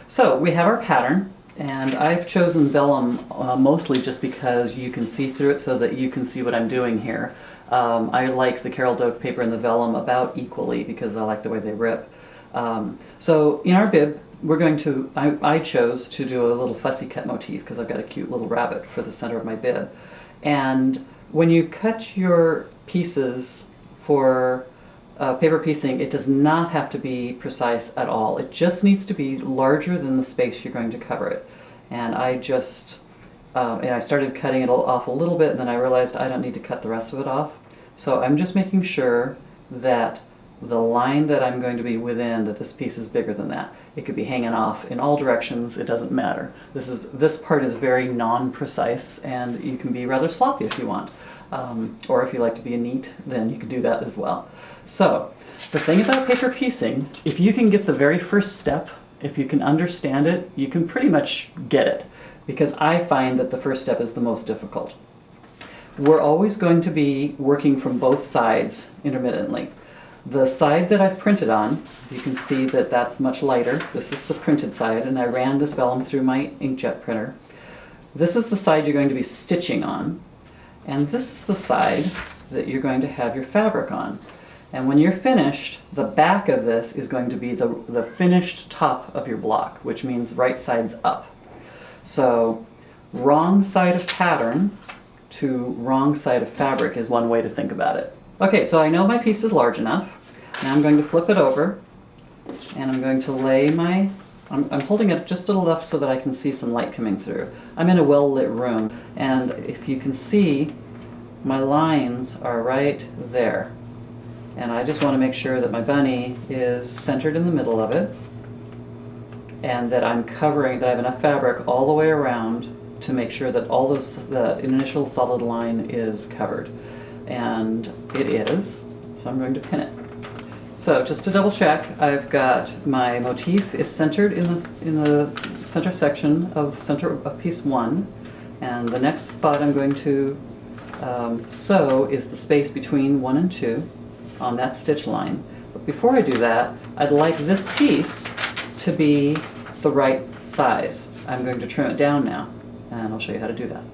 So we have our pattern, and I've chosen vellum mostly just because you can see through it so that you can see what I'm doing here. I like the Carol Doak paper and the vellum about equally because I like the way they rip. So in our bib, we're going to, I chose to do a little fussy cut motif because I've got a cute little rabbit for the center of my bib. And when you cut your pieces for paper piecing, it does not have to be precise at all. It just needs to be larger than the space you're going to cover it. And I just, and I started cutting it off a little bit, and then I realized I don't need to cut the rest of it off. So I'm just making sure that the line that I'm going to be within, that this piece is bigger than that. It could be hanging off in all directions, it doesn't matter. This part is very non-precise, and you can be rather sloppy if you want. Or if you like to be a neat, then you can do that as well. So, the thing about paper piecing, if you can get the very first step, if you can understand it, you can pretty much get it. Because I find that the first step is the most difficult. We're always going to be working from both sides intermittently. The side that I've printed on, you can see that that's much lighter. This is the printed side, and I ran this vellum through my inkjet printer. This is the side you're going to be stitching on, and this is the side that you're going to have your fabric on. And when you're finished, the back of this is going to be the finished top of your block, which means right side's up. So wrong side of pattern to wrong side of fabric is one way to think about it. Okay, so I know my piece is large enough. Now I'm going to flip it over, and I'm going to lay my, I'm holding it just a little enough so that I can see some light coming through. I'm in a well-lit room, and if you can see, my lines are right there. And I just want to make sure that my bunny is centered in the middle of it, and that I'm covering, that I have enough fabric all the way around to make sure that all those, the initial solid line is covered. And it is, so I'm going to pin it. So just to double check, I've got my motif is centered in the center section of piece 1, and the next spot I'm going to sew is the space between 1 and 2 on that stitch line. But before I do that, I'd like this piece to be the right size. I'm going to trim it down now, and I'll show you how to do that.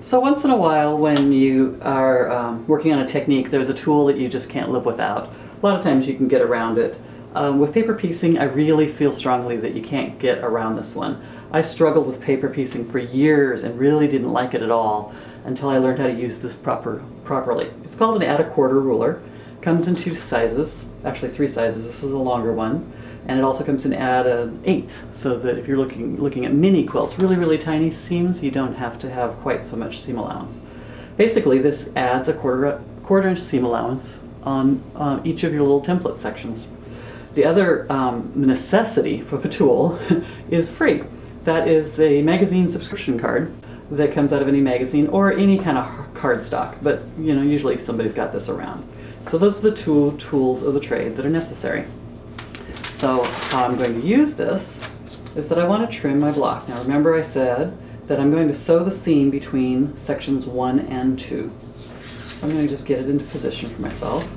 So once in a while when you are working on a technique, there's a tool that you just can't live without. A lot of times you can get around it. With paper piecing, I really feel strongly that you can't get around this one. I struggled with paper piecing for years and really didn't like it at all until I learned how to use this properly. It's called an add-a-quarter ruler. Comes in 2 sizes, actually 3 sizes. This is a longer one. And it also comes in add an 1/8, so that if you're looking at mini quilts, really tiny seams, you don't have to have quite so much seam allowance. Basically, this adds a quarter inch seam allowance on each of your little template sections. The other necessity for the tool is free. That is a magazine subscription card that comes out of any magazine or any kind of cardstock, but you know, usually somebody's got this around. So those are the 2 tools of the trade that are necessary. So how I'm going to use this is that I want to trim my block. Now remember I said that I'm going to sew the seam between sections 1 and 2. I'm going to just get it into position for myself.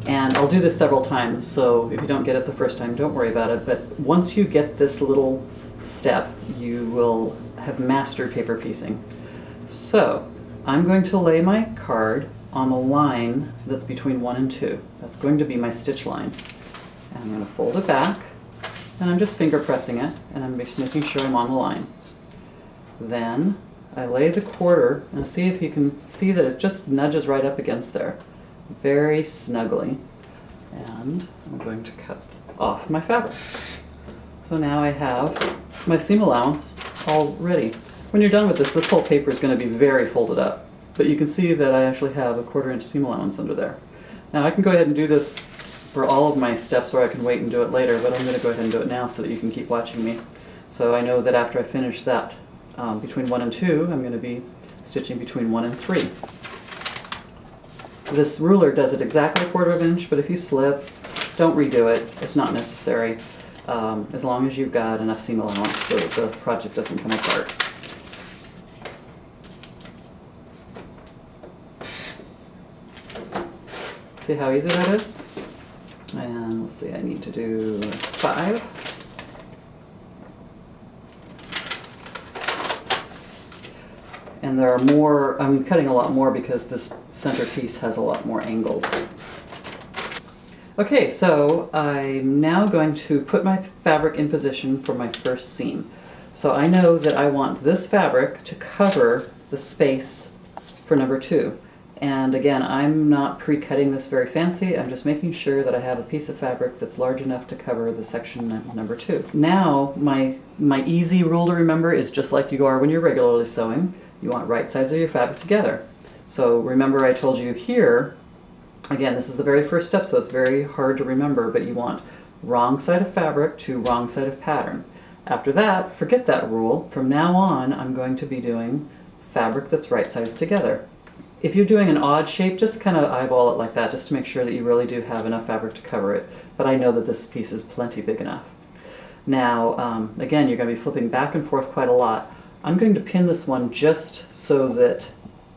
And I'll do this several times, so if you don't get it the first time, don't worry about it. But once you get this little step, you will have mastered paper piecing. So I'm going to lay my card on the line that's between 1 and 2. That's going to be my stitch line. And I'm going to fold it back, and I'm just finger pressing it, and I'm making sure I'm on the line. Then I lay the quarter, and see if you can see that it just nudges right up against there, very snugly. And I'm going to cut off my fabric. So now I have my seam allowance all ready. When you're done with this, this whole paper is going to be very folded up, but you can see that I actually have a 1/4 inch seam allowance under there. Now I can go ahead and do this for all of my steps, or I can wait and do it later, but I'm going to go ahead and do it now so that you can keep watching me. So I know that after I finish that between 1 and 2, I'm going to be stitching between 1 and 3. This ruler does it exactly a 1/4 inch, but if you slip, don't redo it. It's not necessary, as long as you've got enough seam allowance so that the project doesn't come apart. See how easy that is? And let's see, I need to do 5. And there are more, I'm cutting a lot more because this center piece has a lot more angles. Okay, so I'm now going to put my fabric in position for my first seam. So I know that I want this fabric to cover the space for number 2. And again, I'm not pre-cutting this very fancy, I'm just making sure that I have a piece of fabric that's large enough to cover the section number 2. Now, my easy rule to remember is just like you are when you're regularly sewing, you want right sides of your fabric together. So remember I told you here, again, this is the very first step, so it's very hard to remember, but you want wrong side of fabric to wrong side of pattern. After that, forget that rule. From now on, I'm going to be doing fabric that's right sides together. If you're doing an odd shape, just kind of eyeball it like that, just to make sure that you really do have enough fabric to cover it. But I know that this piece is plenty big enough. Now, again, you're going to be flipping back and forth quite a lot. I'm going to pin this one just so that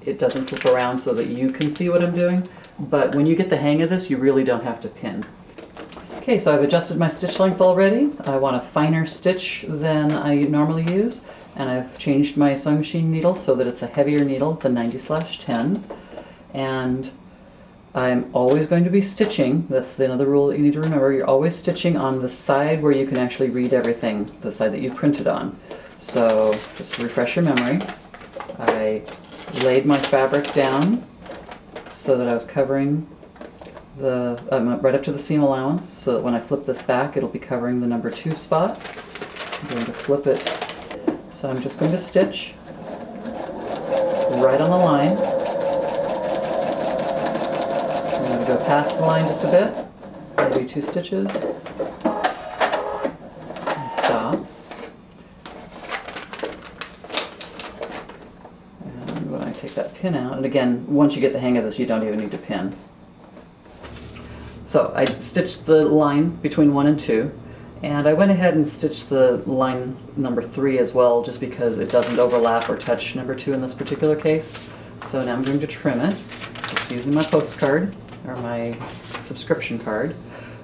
it doesn't flip around so that you can see what I'm doing. But when you get the hang of this, you really don't have to pin. Okay, so I've adjusted my stitch length already. I want a finer stitch than I normally use, and I've changed my sewing machine needle so that it's a heavier needle. It's a 90/10, and I'm always going to be stitching. That's another rule that you need to remember. You're always stitching on the side where you can actually read everything, the side that you printed on. So just to refresh your memory, I laid my fabric down so that I was covering the right up to the seam allowance, so that when I flip this back it'll be covering the number 2 spot. I'm going to flip it, so I'm just going to stitch right on the line. I'm going to go past the line just a bit, maybe 2 stitches, and stop. And when I take that pin out, and again, once you get the hang of this, you don't even need to pin. So I stitched the line between 1 and 2, and I went ahead and stitched the line number 3 as well, just because it doesn't overlap or touch number 2 in this particular case. So now I'm going to trim it, just using my postcard, or my subscription card.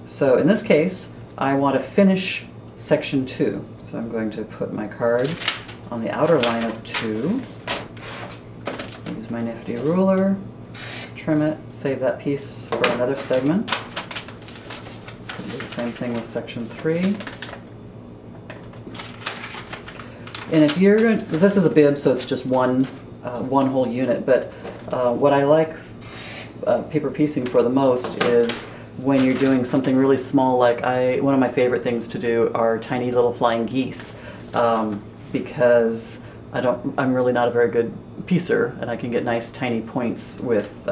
So in this case, I want to finish section 2. So I'm going to put my card on the outer line of 2, use my nifty ruler, trim it, save that piece for another segment. Do the same thing with section 3. And if you're going, this is a bib, so it's just one whole unit. But what I like paper piecing for the most is when you're doing something really small. Like one of my favorite things to do are tiny little flying geese, because I'm really not a very good piecer, and I can get nice tiny points with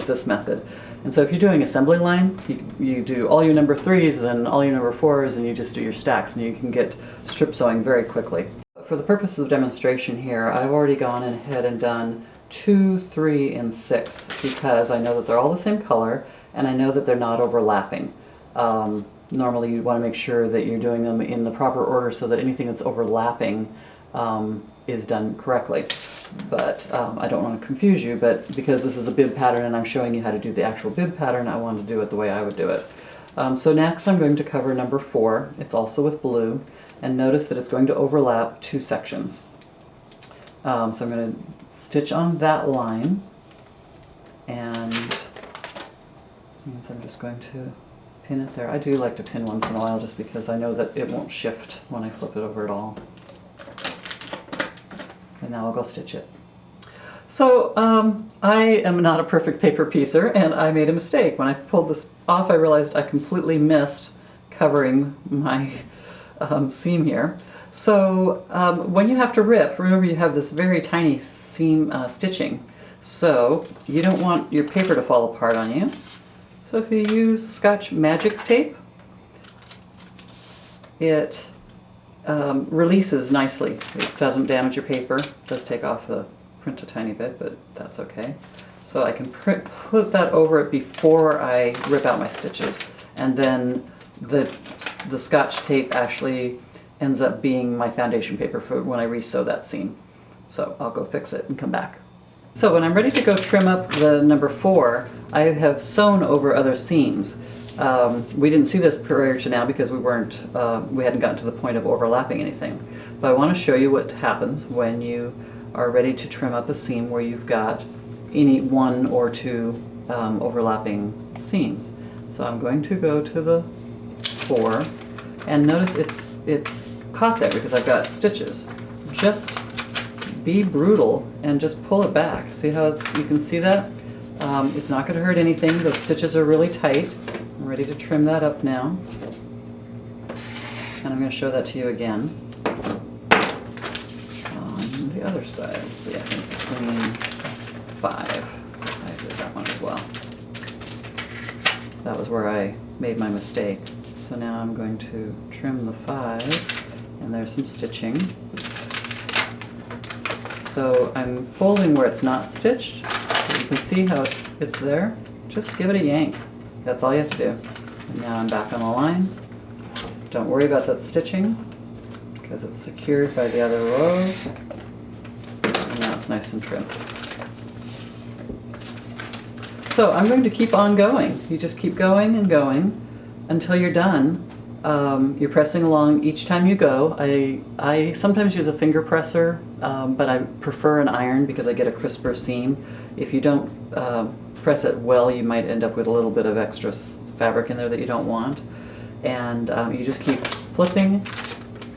this method. And so if you're doing assembly line, you do all your number 3s, then all your number 4s, and you just do your stacks, and you can get strip sewing very quickly. For the purposes of demonstration here, I've already gone ahead and done 2, 3, and 6, because I know that they're all the same color, and I know that they're not overlapping. Normally you'd want to make sure that you're doing them in the proper order so that anything that's overlapping is done correctly. But I don't want to confuse you, but because this is a bib pattern and I'm showing you how to do the actual bib pattern, I wanted to do it the way I would do it. So next I'm going to cover number 4. It's also with blue, and notice that it's going to overlap 2 sections. So I'm going to stitch on that line, and I'm just going to pin it there. I do like to pin once in a while just because I know that it won't shift when I flip it over at all. And now I'll go stitch it. So I am not a perfect paper piecer, and I made a mistake. When I pulled this off, I realized I completely missed covering my seam here. So when you have to rip, remember you have this very tiny seam stitching. So you don't want your paper to fall apart on you. So if you use Scotch Magic Tape, it releases nicely. It doesn't damage your paper. It does take off the print a tiny bit, but that's okay. So I can put that over it before I rip out my stitches. And then the Scotch tape actually ends up being my foundation paper for when I re-sew that seam. So I'll go fix it and come back. So when I'm ready to go trim up the number 4, I have sewn over other seams. We didn't see this prior to now because we hadn't gotten to the point of overlapping anything. But I want to show you what happens when you are ready to trim up a seam where you've got any one or two overlapping seams. So I'm going to go to the 4, and notice it's caught there because I've got stitches. Just be brutal and just pull it back. See how you can see that? It's not going to hurt anything. Those stitches are really tight. I'm ready to trim that up now. And I'm going to show that to you again. On the other side, let's see, I think between 5. I did that one as well. That was where I made my mistake. So now I'm going to trim the 5, and there's some stitching. So I'm folding where it's not stitched. So you can see how it's there. Just give it a yank. That's all you have to do. And now I'm back on the line. Don't worry about that stitching because it's secured by the other row. And now it's nice and trim. So I'm going to keep on going. You just keep going and going until you're done. You're pressing along each time you go. I sometimes use a finger presser, but I prefer an iron because I get a crisper seam. If you don't press it well, you might end up with a little bit of extra fabric in there that you don't want. And you just keep flipping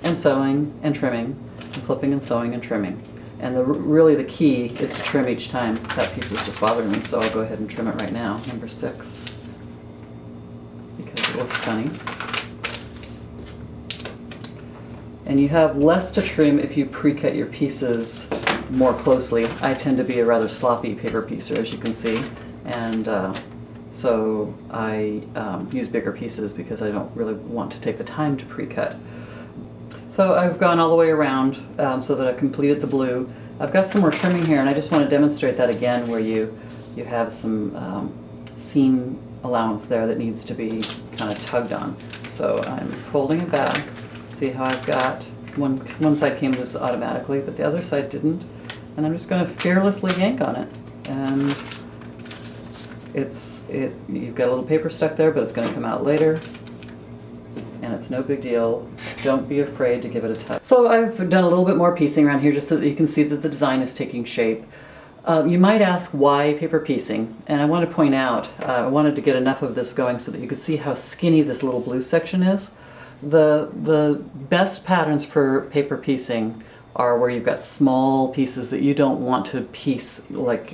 and sewing and trimming, and flipping and sewing and trimming. And really the key is to trim each time. That piece is just bothering me, so I'll go ahead and trim it right now, number 6, because it looks funny. And you have less to trim if you pre-cut your pieces more closely. I tend to be a rather sloppy paper piecer, as you can see, and so I use bigger pieces because I don't really want to take the time to pre-cut. So I've gone all the way around so that I've completed the blue. I've got some more trimming here, and I just want to demonstrate that again where you have some seam allowance there that needs to be kind of tugged on. So I'm folding it back. See how I've got one side came loose automatically, but the other side didn't. And I'm just going to fearlessly yank on it. And you've got a little paper stuck there, but it's going to come out later. And it's no big deal. Don't be afraid to give it a touch. So I've done a little bit more piecing around here just so that you can see that the design is taking shape. You might ask why paper piecing, and I want to point out, I wanted to get enough of this going so that you could see how skinny this little blue section is. The best patterns for paper piecing are where you've got small pieces that you don't want to piece like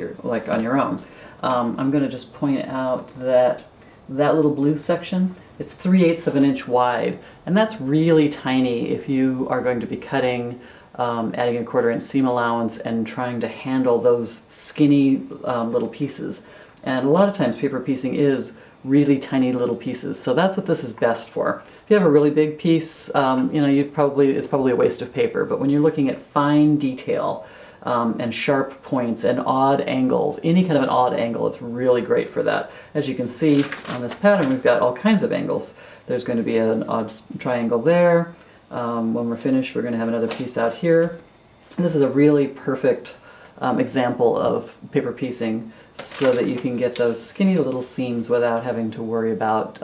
on your own. I'm going to just point out that little blue section, it's 3/8 of an inch wide, and that's really tiny if you are going to be cutting, adding a 1/4 inch seam allowance and trying to handle those skinny little pieces. And a lot of times paper piecing is really tiny little pieces, so that's what this is best for. If you have a really big piece, it's probably a waste of paper, but when you're looking at fine detail and sharp points and odd angles, any kind of an odd angle, it's really great for that. As you can see on this pattern, we've got all kinds of angles. There's going to be an odd triangle there. When we're finished, we're going to have another piece out here. And this is a really perfect example of paper piecing so that you can get those skinny little seams without having to worry about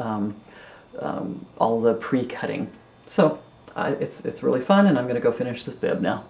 all the pre-cutting. So it's really fun, and I'm going to go finish this bib now.